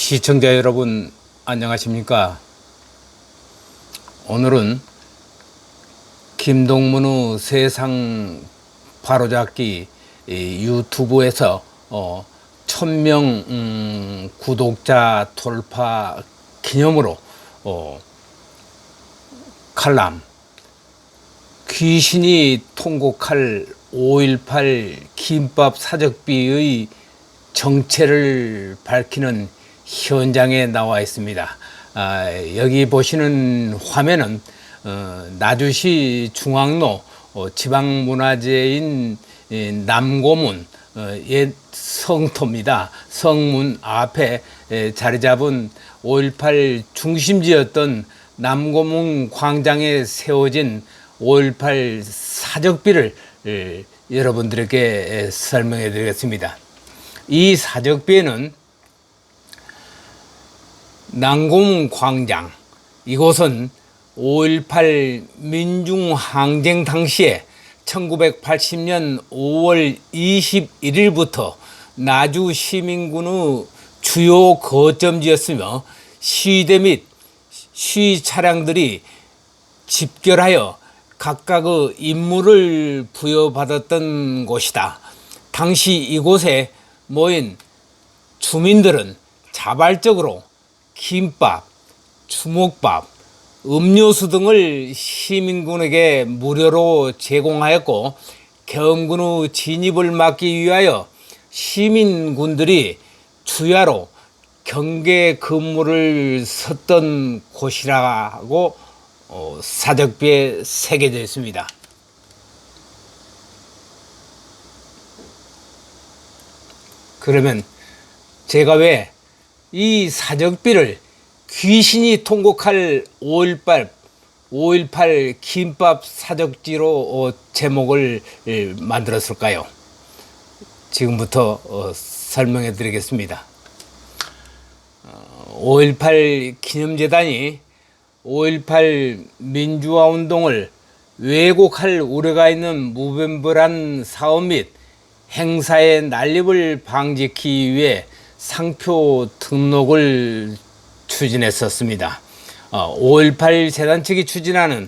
시청자 여러분 안녕하십니까? 오늘은 김동문의 세상 바로잡기 유튜브에서 1000명 구독자 돌파 기념으로 칼럼 귀신이 통곡할 5.18 김밥 사적비의 정체를 밝히는 현장에 나와 있습니다. 여기 보시는 화면은 나주시 중앙로 지방문화재인 남고문 옛 성터입니다. 성문 앞에 자리 잡은 5.18 중심지였던 남고문 광장에 세워진 5.18 사적비를 여러분들에게 설명해 드리겠습니다. 이 사적비에는 남고문 광장, 이곳은 5.18 민중항쟁 당시에 1980년 5월 21일부터 나주 시민군의 주요 거점지였으며 시위대 및 시위 차량들이 집결하여 각각의 임무를 부여받았던 곳이다. 당시 이곳에 모인 주민들은 자발적으로 김밥, 주먹밥, 음료수 등을 시민군에게 무료로 제공하였고, 경군의 진입을 막기 위하여 시민군들이 주야로 경계 근무를 섰던 곳이라고 사적비에 새겨져 있습니다. 그러면 제가 왜 이 사적비를 귀신이 통곡할 5.18 김밥 사적지로 제목을 만들었을까요? 지금부터 설명해 드리겠습니다. 5.18 기념재단이 5.18 민주화운동을 왜곡할 우려가 있는 무분별한 사업 및 행사의 난립을 방지하기 위해 상표 등록을 추진했었습니다. 5.18 재단 측이 추진하는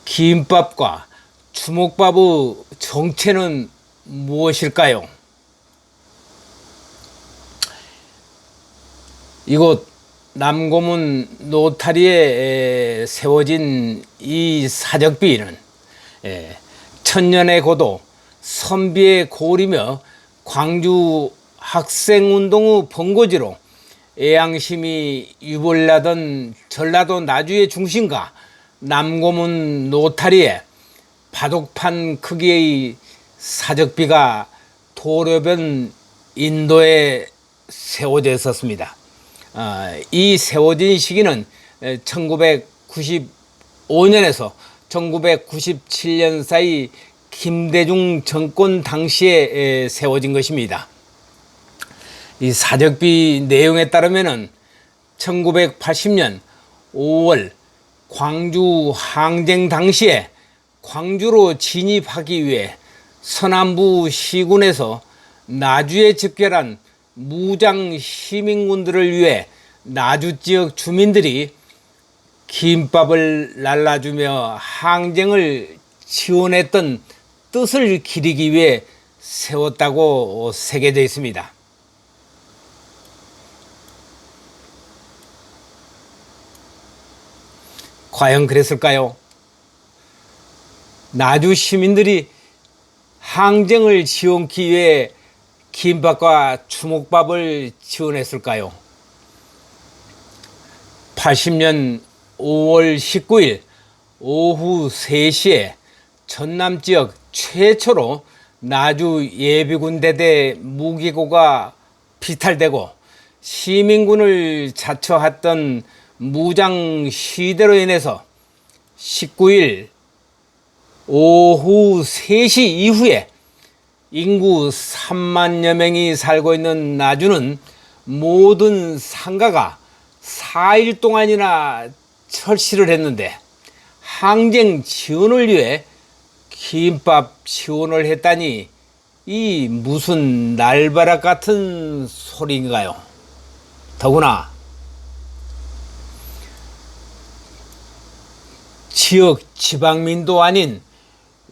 김밥과 주먹밥의 정체는 무엇일까요? 이곳 남고문 노타리에 세워진 이 사적비는 천년의 고도 선비의 고을이며 광주 학생운동의 본거지로 애양심이 유발나던 전라도 나주의 중심가 남고문 노타리에 바둑판 크기의 사적비가 도로변 인도에 세워져 있었습니다. 이 세워진 시기는 1995년에서 1997년 사이 김대중 정권 당시에 세워진 것입니다. 이 사적비 내용에 따르면 1980년 5월 광주 항쟁 당시에 광주로 진입하기 위해 서남부 시군에서 나주에 집결한 무장 시민군들을 위해 나주 지역 주민들이 김밥을 날라주며 항쟁을 지원했던 뜻을 기리기 위해 세웠다고 새겨져 있습니다. 과연 그랬을까요? 나주 시민들이 항쟁을 지원하기 위해 김밥과 주먹밥을 지원했을까요? 80년 5월 19일 오후 3시에 전남 지역 최초로 나주 예비군대대 무기고가 피탈되고 시민군을 자처했던 무장 시위대로 인해서 19일 오후 3시 이후에 인구 3만여 명이 살고 있는 나주는 모든 상가가 4일 동안이나 철시를 했는데 항쟁 지원을 위해 김밥 지원을 했다니 이 무슨 날벼락 같은 소리인가요? 더구나 지역 지방민도 아닌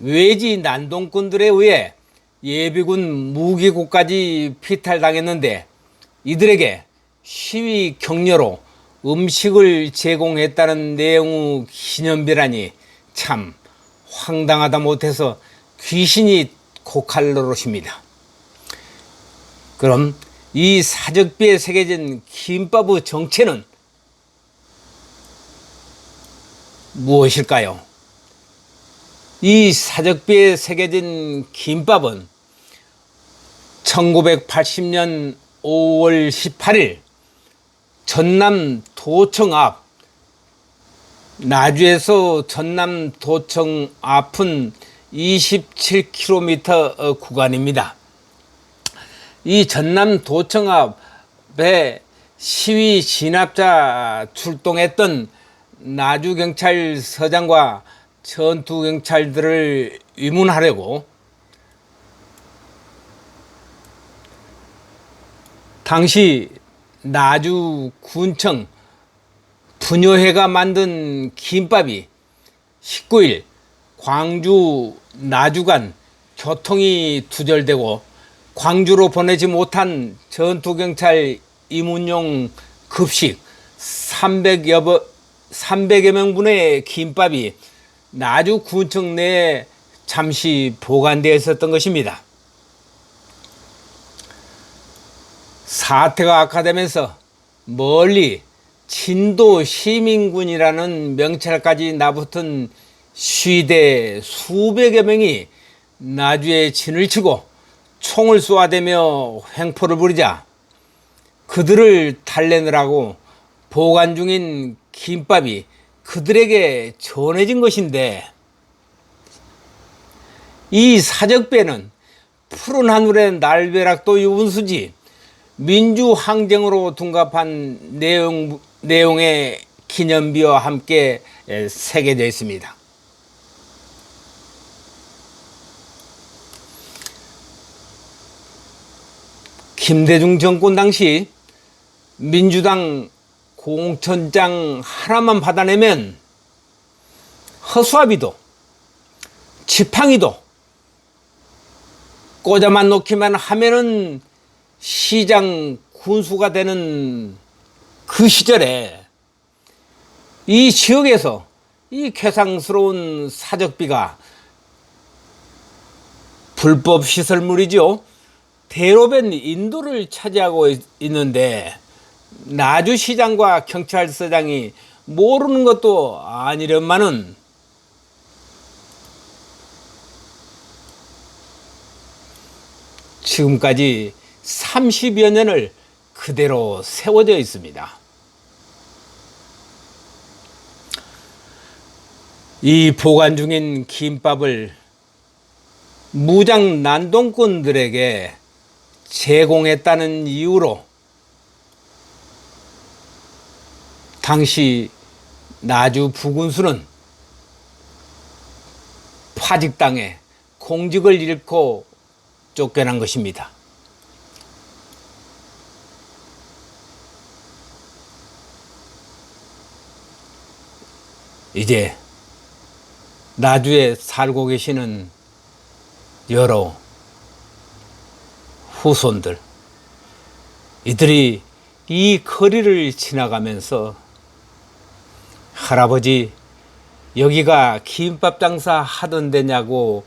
외지 난동꾼들에 의해 예비군 무기고까지 피탈당했는데 이들에게 시위 격려로 음식을 제공했다는 내용의 기념비라니 참 황당하다 못해서 귀신이 고칼 노릇입니다. 그럼 이 사적비에 새겨진 김밥의 정체는 무엇일까요? 이 사적비에 새겨진 김밥은 1980년 5월 18일 전남 도청 앞, 나주에서 전남 도청 앞은 27km 구간입니다. 이 전남 도청 앞에 시위 진압자 출동했던 나주경찰서장과 전투경찰들을 위문하려고 당시 나주군청 분여회가 만든 김밥이 19일 광주 나주 간 교통이 두절되고 광주로 보내지 못한 전투경찰 입문용 급식 300여 명분의 김밥이 나주군청 내에 잠시 보관되어 있었던 것입니다. 사태가 악화되면서 멀리 진도 시민군이라는 명찰까지 나붙은 시위대 수백여 명이 나주에 진을 치고 총을 쏘아대며 횡포를 부리자 그들을 달래느라고 보관 중인 김밥이 그들에게 전해진 것인데, 이 사적배는 푸른 하늘의 날벼락도 유분수지 민주항쟁으로 둔갑한 내용의 기념비와 함께 새겨져 있습니다. 김대중 정권 당시 민주당 공천장 하나만 받아내면 허수아비도 지팡이도 꽂아만 놓기만 하면은 시장 군수가 되는 그 시절에 이 지역에서 이 괴상스러운 사적비가 불법 시설물이죠. 대로변 인도를 차지하고 있는데 나주시장과 경찰서장이 모르는 것도 아니련만은 지금까지 30여 년을 그대로 세워져 있습니다. 이 보관 중인 김밥을 무장 난동꾼들에게 제공했다는 이유로 당시 나주 부군수는 파직당해 공직을 잃고 쫓겨난 것입니다. 이제 나주에 살고 계시는 여러 후손들, 이들이 이 거리를 지나가면서 할아버지 여기가 김밥 장사 하던 데냐고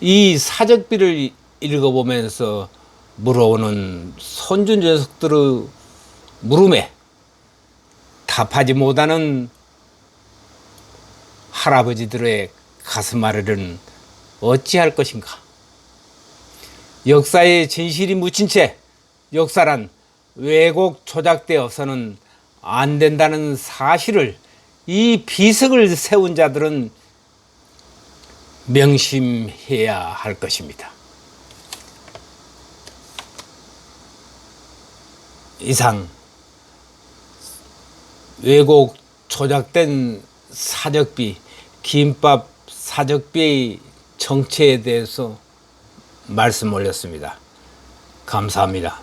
이 사적비를 읽어보면서 물어오는 손주 녀석들의 물음에 답하지 못하는 할아버지들의 가슴앓이는 어찌할 것인가. 역사에 진실이 묻힌 채 역사란 왜곡 조작되어서는 안 된다는 사실을 이 비석을 세운 자들은 명심해야 할 것입니다. 이상 왜곡 조작된 사적비, 김밥 사적비의 정체에 대해서 말씀 올렸습니다. 감사합니다.